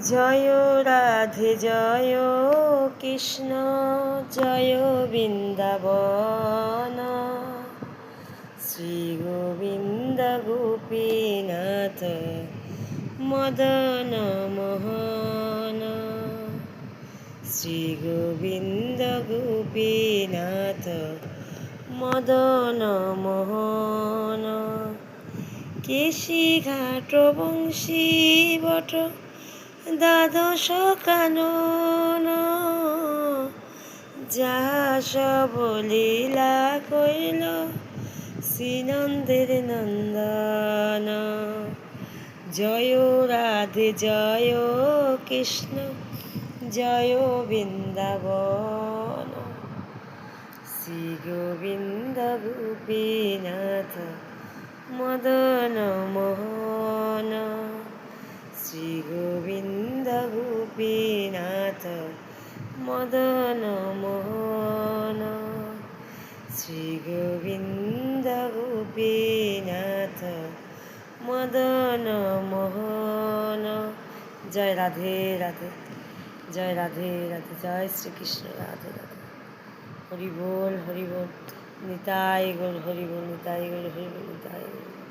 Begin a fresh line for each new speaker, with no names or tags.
জয় রাধে জয় কৃষ্ণ জয় বৃন্দাবন শ্রী গোবিন্দ গোপীনাথ মদন মোহন শ্রী গোবিন্দ গোপীনাথ মদন মোহন কেশী ঘাট বংশী বট দ্বাদশ কানন যাহা সব লীলা কইল শ্রীনন্দের নন্দন জয় রাধে জয় কৃষ্ণ জয় বৃন্দাবন শ্রী গোবিন্দ গোপীনাথ মদন মোহন শ্রী গোবিন্দ গোপীনাথ মদন মোহন শ্রী গোবিন্দ গোপীনাথ মদন মোহন জয় রাধে রাধে জয় রাধে রাধে জয় শ্রীকৃষ্ণ রাধে রাধে হরি বল নিতাই গৌর হরি বল নিতাই গৌর হরি বল নিতাই গৌর।